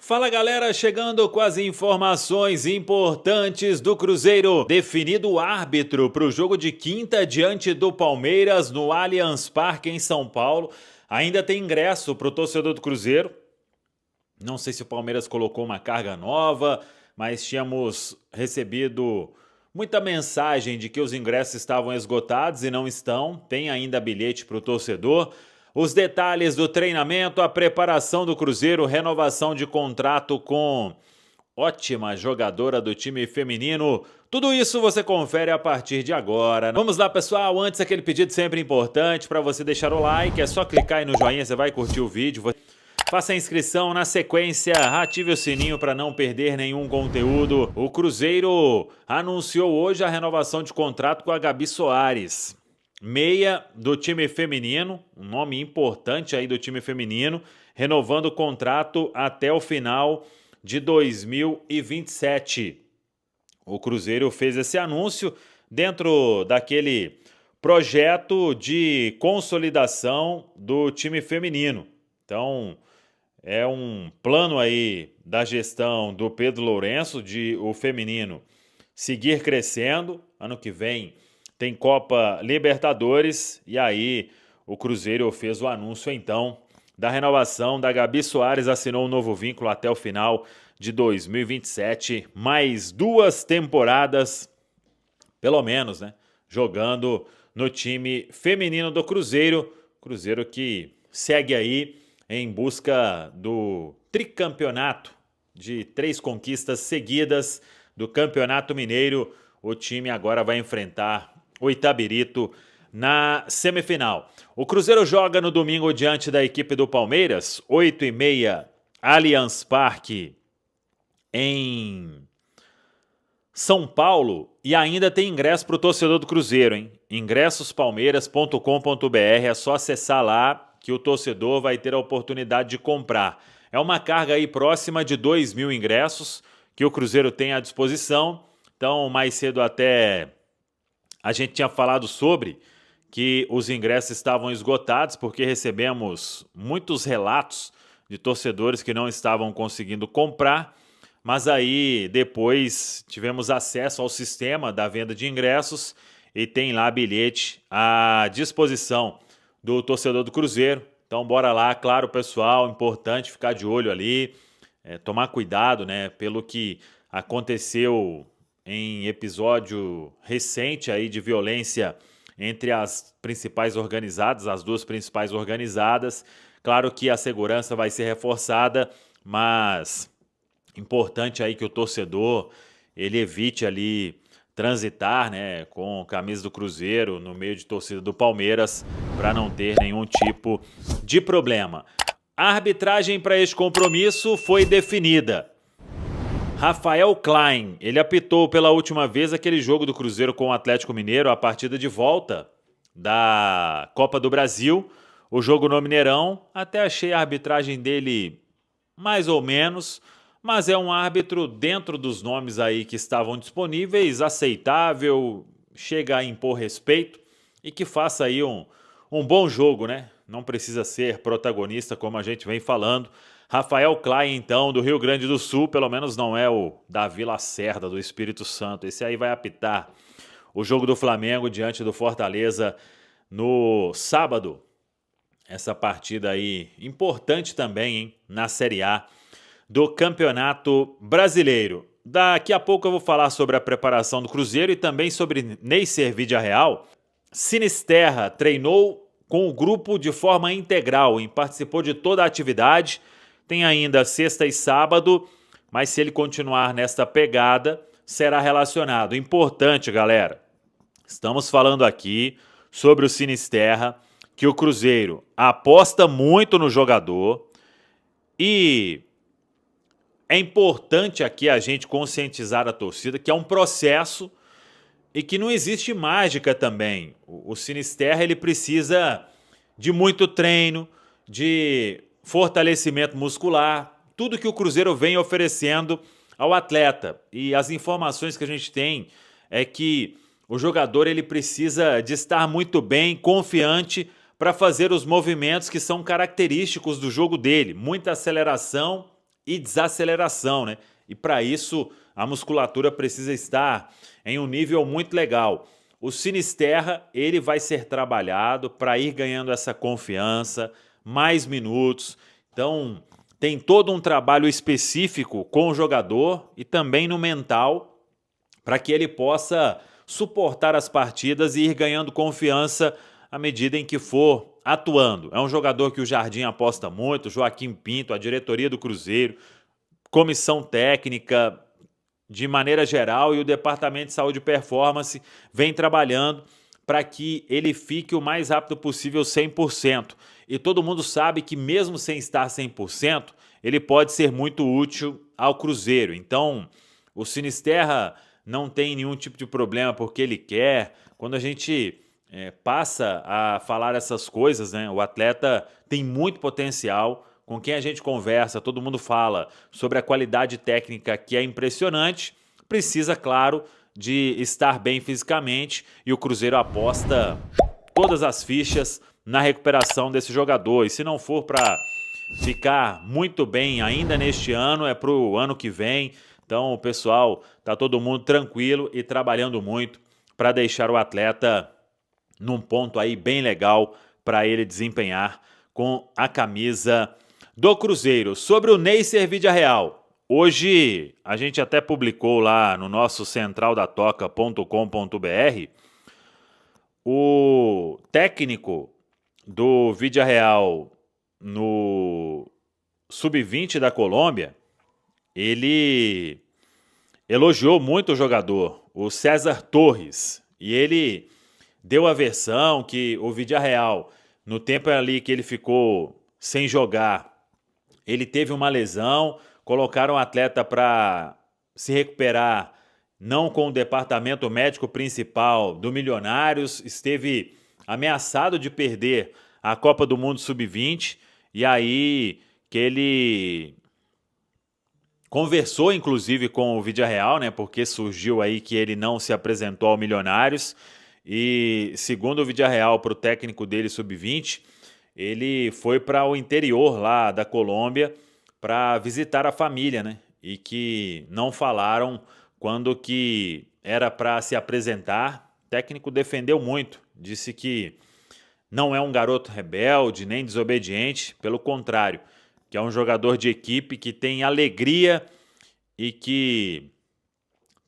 Fala galera, chegando com as informações importantes do Cruzeiro. Definido o árbitro para o jogo de quinta diante do Palmeiras no Allianz Parque em São Paulo. Ainda tem ingresso para o torcedor do Cruzeiro. Não sei se o Palmeiras colocou uma carga nova, mas tínhamos recebido muita mensagem de que os ingressos estavam esgotados e não estão. Tem ainda bilhete para o torcedor. Os detalhes do treinamento, a preparação do Cruzeiro, renovação de contrato com ótima jogadora do time feminino. Tudo isso você confere a partir de agora. Vamos lá, pessoal. Antes, aquele pedido sempre importante para você deixar o like. É só clicar aí no joinha, você vai curtir o vídeo. Faça a inscrição na sequência, ative o sininho para não perder nenhum conteúdo. O Cruzeiro anunciou hoje a renovação de contrato com a Gabi Soares, meia do time feminino, um nome importante aí do time feminino, renovando o contrato até o final de 2027. O Cruzeiro fez esse anúncio dentro daquele projeto de consolidação do time feminino. Então, é um plano aí da gestão do Pedro Lourenço de o feminino seguir crescendo. Ano que vem tem Copa Libertadores e aí o Cruzeiro fez o anúncio então da renovação da Gabi Soares, assinou um novo vínculo até o final de 2027, mais 2 temporadas, pelo menos, né? Jogando no time feminino do Cruzeiro. Cruzeiro que segue aí em busca do tricampeonato, de 3 conquistas seguidas do Campeonato Mineiro. O time agora vai enfrentar o Itabirito na semifinal. O Cruzeiro joga no domingo diante da equipe do Palmeiras, 8h30, Allianz Parque, em São Paulo, e ainda tem ingresso para o torcedor do Cruzeiro, hein? ingressospalmeiras.com.br, é só acessar lá que o torcedor vai ter a oportunidade de comprar. É uma carga aí próxima de 2.000 ingressos que o Cruzeiro tem à disposição. Então, mais cedo até a gente tinha falado sobre que os ingressos estavam esgotados porque recebemos muitos relatos de torcedores que não estavam conseguindo comprar, mas aí depois tivemos acesso ao sistema da venda de ingressos e tem lá bilhete à disposição do torcedor do Cruzeiro. Então bora lá, claro, pessoal, importante ficar de olho ali, tomar cuidado, né, pelo que aconteceu em episódio recente aí de violência entre as principais organizadas, as 2 principais organizadas. Claro que a segurança vai ser reforçada, mas importante aí que o torcedor ele evite ali transitar, né, com camisa do Cruzeiro no meio de torcida do Palmeiras para não ter nenhum tipo de problema. A arbitragem para este compromisso foi definida. Rafael Klein, ele apitou pela última vez aquele jogo do Cruzeiro com o Atlético Mineiro, a partida de volta da Copa do Brasil, o jogo no Mineirão. Até achei a arbitragem dele mais ou menos, mas é um árbitro dentro dos nomes aí que estavam disponíveis, aceitável, chega a impor respeito e que faça aí um bom jogo, né? Não precisa ser protagonista como a gente vem falando. Rafael Klein, então, do Rio Grande do Sul, pelo menos não é o Davi Lacerda, do Espírito Santo. Esse aí vai apitar o jogo do Flamengo diante do Fortaleza no sábado. Essa partida aí importante também, hein, na Série A do Campeonato Brasileiro. Daqui a pouco eu vou falar sobre a preparação do Cruzeiro e também sobre Neisser Vidiarreal. Sinisterra treinou com o grupo de forma integral e participou de toda a atividade. Tem ainda sexta e sábado, mas se ele continuar nesta pegada, será relacionado. Importante, galera, estamos falando aqui sobre o Sinisterra, que o Cruzeiro aposta muito no jogador e é importante aqui a gente conscientizar a torcida que é um processo e que não existe mágica também. O Sinisterra ele precisa de muito treino, de fortalecimento muscular, tudo que o Cruzeiro vem oferecendo ao atleta. E as informações que a gente tem é que o jogador ele precisa de estar muito bem, confiante, para fazer os movimentos que são característicos do jogo dele. Muita aceleração e desaceleração, né? E para isso a musculatura precisa estar em um nível muito legal. O Sinisterra, ele vai ser trabalhado para ir ganhando essa confiança, mais minutos. Então, tem todo um trabalho específico com o jogador e também no mental para que ele possa suportar as partidas e ir ganhando confiança à medida em que for atuando. É um jogador que o Jardim aposta muito, Joaquim Pinto, a diretoria do Cruzeiro, comissão técnica, de maneira geral, e o Departamento de Saúde e Performance vem trabalhando para que ele fique o mais rápido possível 100%. E todo mundo sabe que mesmo sem estar 100%, ele pode ser muito útil ao Cruzeiro. Então, o Sinisterra não tem nenhum tipo de problema porque ele quer. Quando a gente passa a falar essas coisas, né, o atleta tem muito potencial. Com quem a gente conversa, todo mundo fala sobre a qualidade técnica, que é impressionante. Precisa, claro, de estar bem fisicamente, e o Cruzeiro aposta todas as fichas na recuperação desse jogador. E se não for para ficar muito bem ainda neste ano, é para o ano que vem. Então, o pessoal, tá todo mundo tranquilo e trabalhando muito para deixar o atleta num ponto aí bem legal para ele desempenhar com a camisa do Cruzeiro. Sobre o Neisser Vidiarreal, hoje a gente até publicou lá no nosso centraldatoca.com.br o técnico do Vidiarreal no Sub-20 da Colômbia, ele elogiou muito o jogador, o César Torres, e ele deu a versão que o Vidiarreal, no tempo ali que ele ficou sem jogar, ele teve uma lesão, colocaram o atleta para se recuperar, não com o departamento médico principal do Milionários, esteve ameaçado de perder a Copa do Mundo Sub-20, e aí que ele conversou inclusive com o Vidiarreal, né, porque surgiu aí que ele não se apresentou ao Milionários, e segundo o Vidiarreal, para o técnico dele Sub-20, ele foi para o interior lá da Colômbia para visitar a família, né? E que não falaram quando que era para se apresentar. O técnico defendeu muito, disse que não é um garoto rebelde nem desobediente, pelo contrário, que é um jogador de equipe que tem alegria e que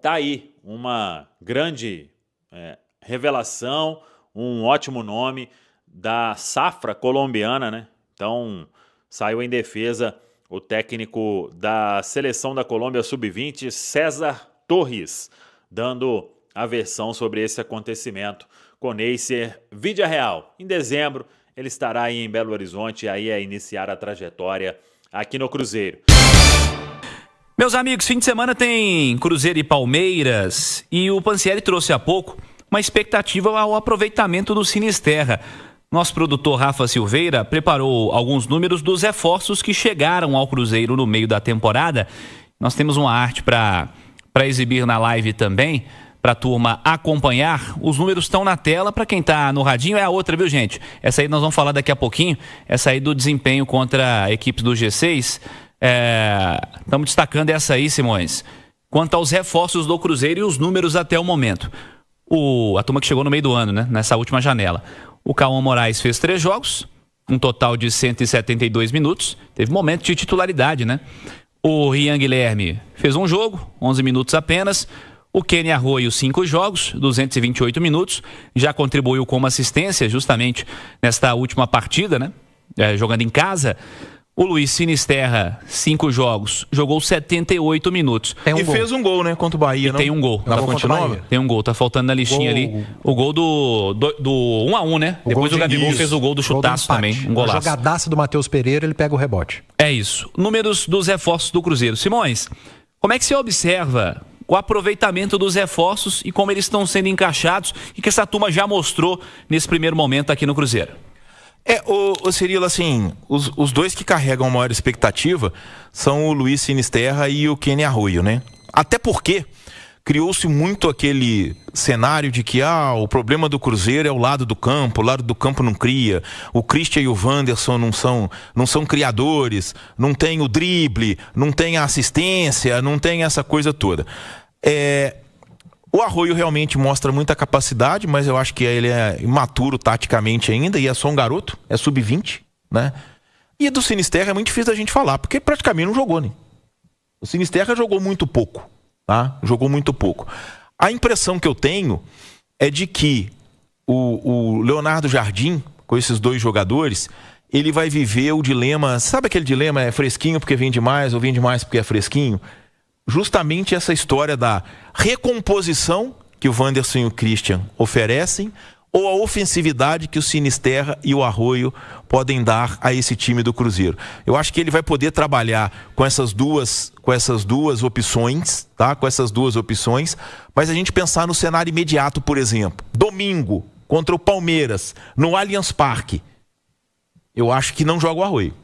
tá aí uma grande revelação, um ótimo nome da safra colombiana, né? Então, saiu em defesa o técnico da seleção da Colômbia Sub-20, César Torres, dando a versão sobre esse acontecimento com Neisser Vidiarreal. Em dezembro, ele estará aí em Belo Horizonte, aí a iniciar a trajetória aqui no Cruzeiro. Meus amigos, fim de semana tem Cruzeiro e Palmeiras, e o Pansieri trouxe há pouco uma expectativa ao aproveitamento do Sinisterra. Nosso produtor Rafa Silveira preparou alguns números dos reforços que chegaram ao Cruzeiro no meio da temporada. Nós temos uma arte para exibir na live também, para a turma acompanhar. Os números estão na tela, para quem está no radinho é a outra, viu, gente? Essa aí nós vamos falar daqui a pouquinho, essa aí do desempenho contra a equipe do G6. Estamos destacando essa aí, Simões. Quanto aos reforços do Cruzeiro e os números até o momento. A turma que chegou no meio do ano, né? Nessa última janela. O Cauã Moraes fez 3 jogos, um total de 172 minutos. Teve momento de titularidade, né? O Rian Guilherme fez um jogo, 11 minutos apenas. O Kenny Arroio, 5 jogos, 228 minutos. Já contribuiu com uma assistência justamente nesta última partida, né? Jogando em casa. O Luiz Sinisterra, 5 jogos, jogou 78 minutos. Fez um gol, né? Contra o Bahia, não? Tem um gol. Na Fonte Nova? Tem um gol, tá faltando na listinha ali. O gol do 1-1, né? Depois o Gabigol fez o gol do chutaço também. Um golaço. A jogadaça do Matheus Pereira, ele pega o rebote. É isso. Números dos reforços do Cruzeiro. Simões, como é que você observa o aproveitamento dos reforços e como eles estão sendo encaixados e que essa turma já mostrou nesse primeiro momento aqui no Cruzeiro? O Cirilo, assim, os dois que carregam a maior expectativa são o Luiz Sinisterra e o Kenny Arroio, né? Até porque criou-se muito aquele cenário de que o problema do Cruzeiro é o lado do campo não cria, o Christian e o Wanderson não são criadores, não tem o drible, não tem a assistência, não tem essa coisa toda. O Arroio realmente mostra muita capacidade, mas eu acho que ele é imaturo taticamente ainda, e é só um garoto, é sub-20, né? E do Sinisterra é muito difícil da gente falar, porque praticamente não jogou, né? O Sinisterra jogou muito pouco, tá? Jogou muito pouco. A impressão que eu tenho é de que o Leonardo Jardim, com esses dois jogadores, ele vai viver o dilema... Sabe aquele dilema, é fresquinho porque vende mais ou vende mais porque é fresquinho? Justamente essa história da recomposição que o Wanderson e o Christian oferecem, ou a ofensividade que o Sinisterra e o Arroio podem dar a esse time do Cruzeiro. Eu acho que ele vai poder trabalhar com essas duas opções, tá? Com essas duas opções, mas a gente pensar no cenário imediato, por exemplo, domingo contra o Palmeiras, no Allianz Parque, eu acho que não joga o Arroio.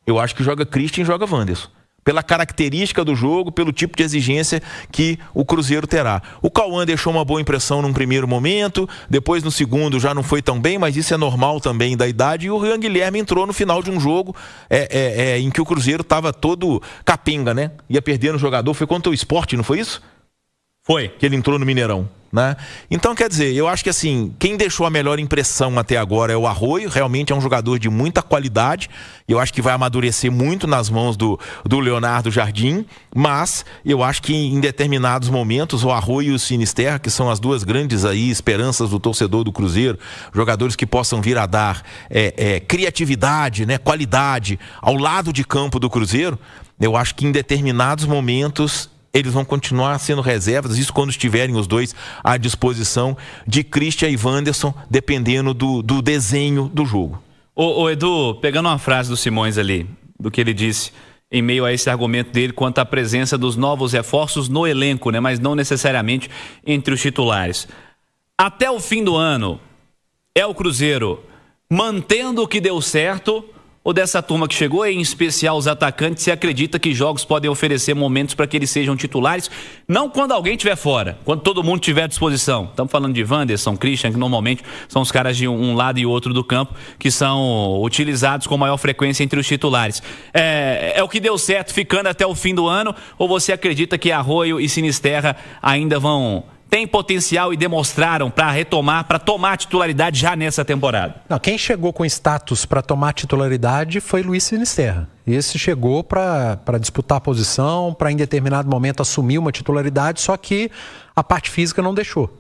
Eu acho que joga Christian e joga Wanderson. Pela característica do jogo, pelo tipo de exigência que o Cruzeiro terá. O Cauã deixou uma boa impressão num primeiro momento, depois no segundo já não foi tão bem, mas isso é normal também da idade, e o Rian Guilherme entrou no final de um jogo em que o Cruzeiro estava todo capenga, né? Ia perdendo o jogador, foi contra o Sport, não foi isso? Foi. Que ele entrou no Mineirão, né? Então, quer dizer, eu acho que assim, quem deixou a melhor impressão até agora é o Arroio, realmente é um jogador de muita qualidade, eu acho que vai amadurecer muito nas mãos do Leonardo Jardim, mas eu acho que em determinados momentos o Arroio e o Sinisterra, que são as duas grandes aí esperanças do torcedor do Cruzeiro, jogadores que possam vir a dar criatividade, né, qualidade ao lado de campo do Cruzeiro, eu acho que em determinados momentos eles vão continuar sendo reservas, isso quando estiverem os dois à disposição de Christian e Wanderson, dependendo do desenho do jogo. Ô Edu, pegando uma frase do Simões ali, do que ele disse, em meio a esse argumento dele quanto à presença dos novos reforços no elenco, né, mas não necessariamente entre os titulares. Até o fim do ano, é o Cruzeiro mantendo o que deu certo, ou dessa turma que chegou, em especial os atacantes, você acredita que jogos podem oferecer momentos para que eles sejam titulares? Não quando alguém estiver fora, quando todo mundo estiver à disposição. Estamos falando de Wanderson, Christian, que normalmente são os caras de um lado e outro do campo, que são utilizados com maior frequência entre os titulares. É o que deu certo ficando até o fim do ano, ou você acredita que Arroio e Sinisterra ainda têm potencial e demonstraram para retomar, para tomar a titularidade já nessa temporada? Não, quem chegou com status para tomar titularidade foi Luiz Sinisterra. Esse chegou para disputar a posição, para em determinado momento assumir uma titularidade, só que a parte física não deixou.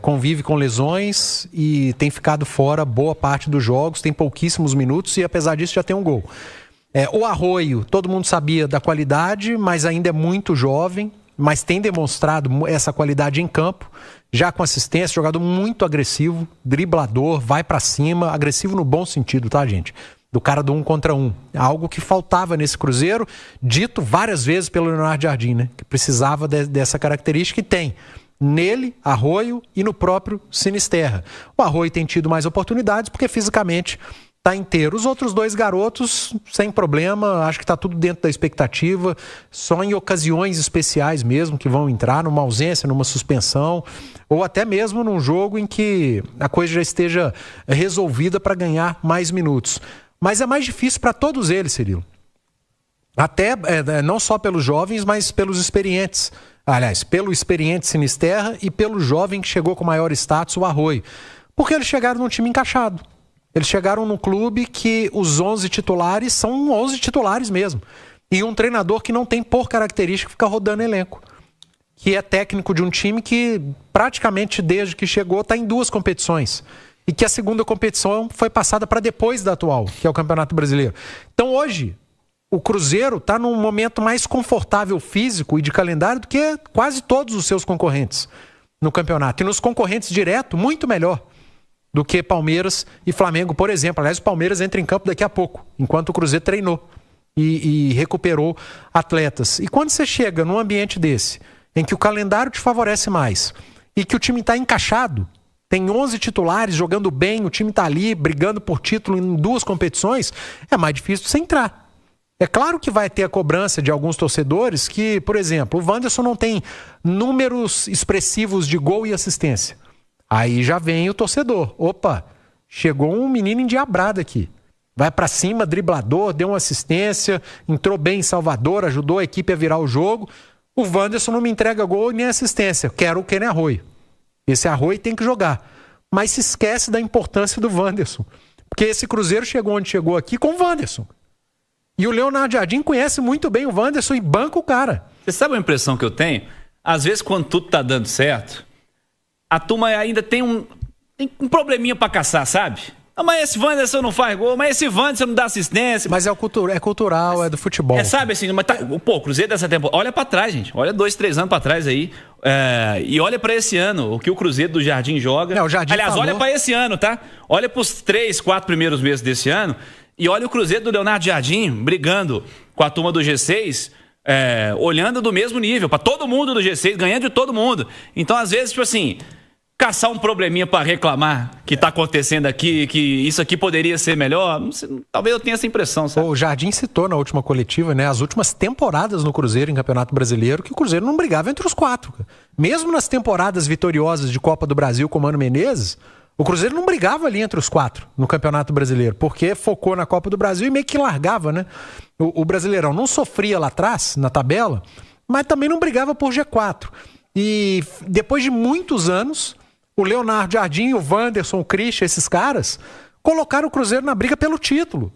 Convive com lesões e tem ficado fora boa parte dos jogos, tem pouquíssimos minutos e apesar disso já tem um gol. O Arroio, todo mundo sabia da qualidade, mas ainda é muito jovem, mas tem demonstrado essa qualidade em campo, já com assistência, jogador muito agressivo, driblador, vai pra cima, agressivo no bom sentido, tá, gente? Do cara do 1 contra 1. Algo que faltava nesse Cruzeiro, dito várias vezes pelo Leonardo Jardim, né? Que precisava dessa característica e tem. Nele, Arroio e no próprio Sinisterra. O Arroio tem tido mais oportunidades porque fisicamente tá inteiro. Os outros dois garotos, sem problema, acho que tá tudo dentro da expectativa, só em ocasiões especiais mesmo que vão entrar, numa ausência, numa suspensão, ou até mesmo num jogo em que a coisa já esteja resolvida para ganhar mais minutos. Mas é mais difícil para todos eles, Cirilo. Até, não só pelos jovens, mas pelos experientes. Aliás, pelo experiente Sinisterra e pelo jovem que chegou com maior status, o Arroio. Porque eles chegaram num time encaixado. Eles chegaram num clube que os 11 titulares são 11 titulares mesmo. E um treinador que não tem por característica ficar rodando elenco. Que é técnico de um time que praticamente desde que chegou está em 2 competições. E que a segunda competição foi passada para depois da atual, que é o Campeonato Brasileiro. Então hoje, o Cruzeiro está num momento mais confortável físico e de calendário do que quase todos os seus concorrentes no campeonato. E nos concorrentes direto, muito melhor do que Palmeiras e Flamengo, por exemplo. Aliás, o Palmeiras entra em campo daqui a pouco, enquanto o Cruzeiro treinou e recuperou atletas. E quando você chega num ambiente desse, em que o calendário te favorece mais e que o time está encaixado, tem 11 titulares jogando bem, o time está ali brigando por título em 2 competições, é mais difícil você entrar. É claro que vai ter a cobrança de alguns torcedores que, por exemplo, o Wanderson não tem números expressivos de gol e assistência. Aí já vem o torcedor. Opa, chegou um menino endiabrado aqui. Vai pra cima, driblador, deu uma assistência, entrou bem em Salvador, ajudou a equipe a virar o jogo. O Wanderson não me entrega gol nem assistência. Quero o Kenny Arroio. Esse Arroio tem que jogar. Mas se esquece da importância do Wanderson. Porque esse Cruzeiro chegou onde chegou aqui com o Wanderson. E o Leonardo Jardim conhece muito bem o Wanderson e banca o cara. Você sabe a impressão que eu tenho? Às vezes, quando tudo tá dando certo, a turma ainda tem um probleminha pra caçar, sabe? Ah, mas esse Wanderson não faz gol, mas esse Wanderson não dá assistência. Mas é cultural, é do futebol. Sabe assim, mas pô, o Cruzeiro dessa temporada, olha pra trás, gente. Olha 2, 3 anos pra trás aí. E olha pra esse ano, o que o Cruzeiro do Jardim joga. O Jardim Aliás, falou... olha pra esse ano, tá? Olha pros 3, 4 primeiros meses desse ano. E olha o Cruzeiro do Leonardo Jardim brigando com a turma do G6, olhando do mesmo nível, pra todo mundo do G6, ganhando de todo mundo. Então, às vezes, tipo assim, caçar um probleminha pra reclamar que tá acontecendo aqui, que isso aqui poderia ser melhor, não sei, talvez eu tenha essa impressão, sabe? O Jardim citou na última coletiva, né, as últimas temporadas no Cruzeiro em Campeonato Brasileiro, que o Cruzeiro não brigava entre os 4. Mesmo nas temporadas vitoriosas de Copa do Brasil com o Mano Menezes, o Cruzeiro não brigava ali entre os 4 no Campeonato Brasileiro, porque focou na Copa do Brasil e meio que largava, né? O Brasileirão não sofria lá atrás, na tabela, mas também não brigava por G4. E depois de muitos anos, o Leonardo Jardim, o Wanderson, o Christian, esses caras, colocaram o Cruzeiro na briga pelo título.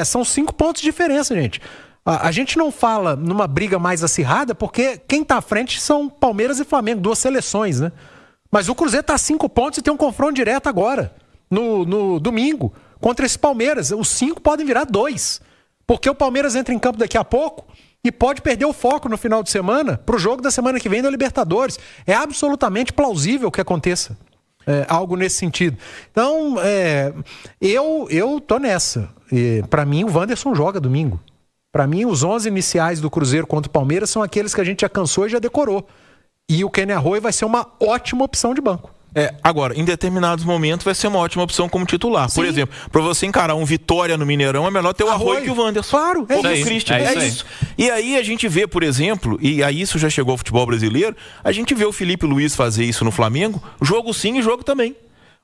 São 5 pontos de diferença, gente. A gente não fala numa briga mais acirrada, porque quem tá à frente são Palmeiras e Flamengo, 2 seleções, né? Mas o Cruzeiro tá a 5 pontos e tem um confronto direto agora, no domingo, contra esse Palmeiras. Os 5 podem virar 2, porque o Palmeiras entra em campo daqui a pouco e pode perder o foco no final de semana pro jogo da semana que vem da Libertadores. É absolutamente plausível que aconteça algo nesse sentido. Então, eu tô nessa. Para mim, o Wanderson joga domingo. Para mim, os 11 iniciais do Cruzeiro contra o Palmeiras são aqueles que a gente já cansou e já decorou. E o Kenny Arroio vai ser uma ótima opção de banco. Agora, em determinados momentos vai ser uma ótima opção como titular. Sim. Por exemplo, para você encarar um Vitória no Mineirão, é melhor ter o Arroio que o Wanderson. Claro, ou o Christian. É isso. E aí a gente vê, por exemplo, e aí isso já chegou ao futebol brasileiro, a gente vê o Felipe Luiz fazer isso no Flamengo, jogo sim e jogo também.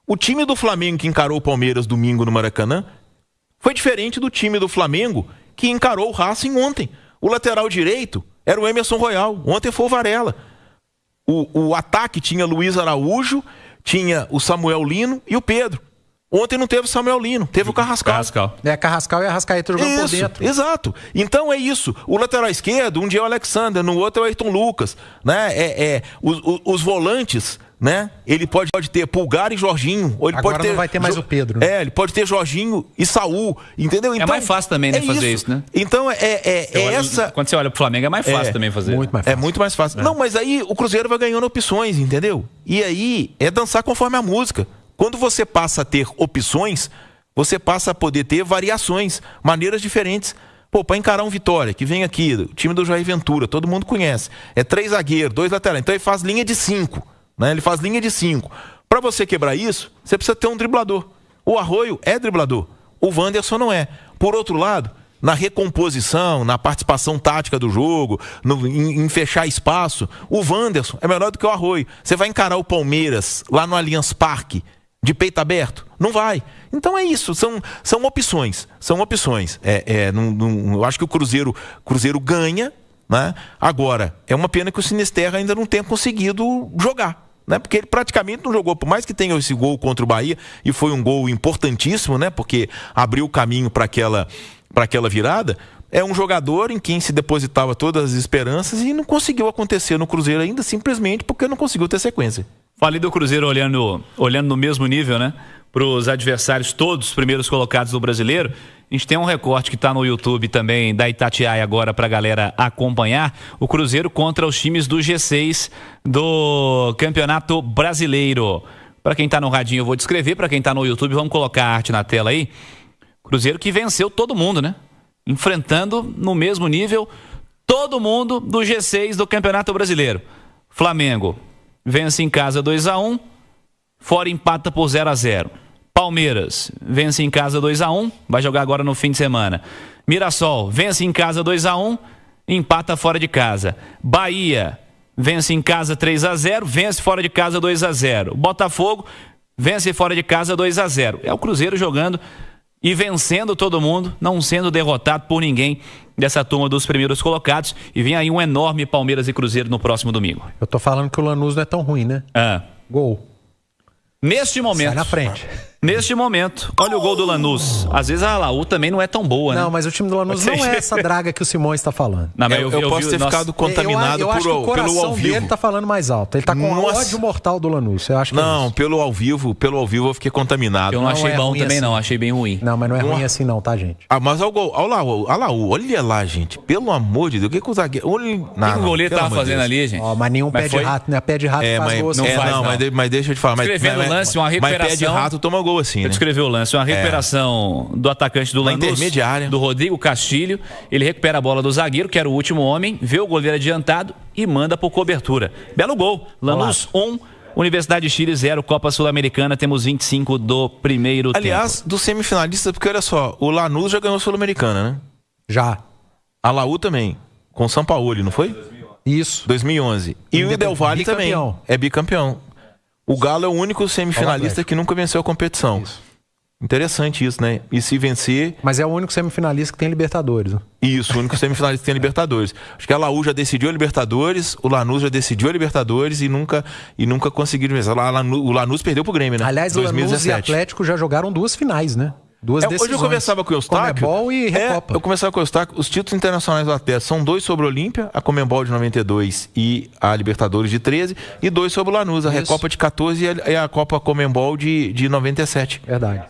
O time do Flamengo que encarou o Palmeiras domingo no Maracanã foi diferente do time do Flamengo que encarou o Racing ontem. O lateral direito era o Emerson Royal, ontem foi o Varela. O ataque tinha Luiz Araújo, tinha o Samuel Lino e o Pedro. Ontem não teve o Samuel Lino, teve o Carrascal. Carrascal e Arrascaeta jogando por dentro. Exato. Então é isso. O lateral esquerdo, um dia é o Alexander, no outro é o Ayrton Lucas. Né? Os volantes, né? Ele pode ter Pulgar e Jorginho. Ou ele agora pode ter, não vai ter mais o Pedro. Né? Ele pode ter Jorginho e Saul. Entendeu? Então, é mais fácil também, né, fazer isso, né? Então essa... Quando você olha pro Flamengo é mais fácil também fazer. Muito mais fácil. É muito mais fácil. Não, mas aí o Cruzeiro vai ganhando opções, entendeu? E aí é dançar conforme a música. Quando você passa a ter opções, você passa a poder ter variações, maneiras diferentes. Pô, para encarar um Vitória, que vem aqui, o time do Jair Ventura, todo mundo conhece. É 3 zagueiros, 2 laterais. Então ele faz linha de 5. Né? Ele faz linha de 5. Para você quebrar isso, você precisa ter um driblador. O Arroio é driblador. O Wanderson não é. Por outro lado, na recomposição, na participação tática do jogo, em fechar espaço, o Wanderson é melhor do que o Arroio. Você vai encarar o Palmeiras lá no Allianz Parque de peito aberto? Não vai. Então é isso, são opções. São opções. Eu acho que o Cruzeiro ganha, né? Agora, é uma pena que o Sinisterra ainda não tenha conseguido jogar. Né? Porque ele praticamente não jogou, por mais que tenha esse gol contra o Bahia, e foi um gol importantíssimo, né? Porque abriu o caminho para aquela virada. É um jogador em quem se depositava todas as esperanças e não conseguiu acontecer no Cruzeiro ainda, simplesmente porque não conseguiu ter sequência. Falei do Cruzeiro olhando no mesmo nível, né? Para os adversários, todos os primeiros colocados do Brasileiro. A gente tem um recorte que está no YouTube também, da Itatiaia agora, para a galera acompanhar. O Cruzeiro contra os times do G6 do Campeonato Brasileiro. Para quem está no radinho, eu vou descrever. Para quem está no YouTube, vamos colocar a arte na tela aí. Cruzeiro que venceu todo mundo, né? Enfrentando no mesmo nível todo mundo do G6 do Campeonato Brasileiro. Flamengo vence em casa 2-1, fora empata por 0-0. Palmeiras vence em casa 2-1, vai jogar agora no fim de semana. Mirassol vence em casa 2-1, empata fora de casa. Bahia vence em casa 3-0, vence fora de casa 2-0. Botafogo vence fora de casa 2-0. É o Cruzeiro jogando e vencendo todo mundo, não sendo derrotado por ninguém dessa turma dos primeiros colocados. E vem aí um enorme Palmeiras e Cruzeiro no próximo domingo. Eu tô falando que o Lanús não é tão ruim, né? Gol. Neste momento. Sai na frente. Neste momento, olha o gol do Lanús. Às vezes a Laú também não é tão boa, né? Não, mas o time do Lanús não é essa draga que o Simões está falando. Não, mas eu posso ter ficado contaminado eu acho que o pelo coração ao vivo. dele tá falando mais alto. Ele tá com ódio mortal do Lanús. Eu acho que não, pelo ao vivo eu fiquei contaminado. Eu não achei bom também assim. Não, achei bem ruim. Não, mas não é ruim assim não, tá, gente? Mas ao gol, ao Laú, olha lá, gente. Pelo amor de Deus, o que o zagueiro... O que o goleiro tava fazendo ali, gente? Mas nenhum pé de rato, né? Pé de rato faz gol assim. Mas deixa eu te falar. Escrevendo o lance, uma recuperação... Mas pé de rato toma gol assim, né? Escreveu o lance, uma recuperação do atacante do Lanús, intermediária, do Rodrigo Castilho. Ele recupera a bola do zagueiro, que era o último homem, vê o goleiro adiantado e manda por cobertura. Belo gol. Lanús 1, Universidade de Chile 0, Copa Sul-Americana. Temos 25 do primeiro tempo. Aliás, do semifinalista, porque olha só, o Lanús já ganhou Sul-Americana, né? Já. A Laú também, com o Sampaoli, não foi? Isso. 2011. E o Del Valle também é bicampeão. O Galo é o único semifinalista que nunca venceu a competição. Isso. Interessante isso, né? E se vencer... Mas é o único semifinalista que tem Libertadores. Né? Isso, o único semifinalista que tem Libertadores. Acho que a Laú já decidiu a Libertadores, o Lanús já decidiu a Libertadores e nunca conseguiram vencer. O Lanús perdeu pro Grêmio, né? Aliás, o Lanús e Atlético já jogaram 2 finais, né? 2 decisões. Hoje eu conversava com o Eustáquio. Comebol e Recopa. Eu conversava com o Eustáquio. Os títulos internacionais do Atlético são 2 sobre o Olímpia, a Comebol de 92 e a Libertadores de 13, e 2 sobre o Lanús, a Recopa de 14 e a Copa Comebol de 97. Verdade.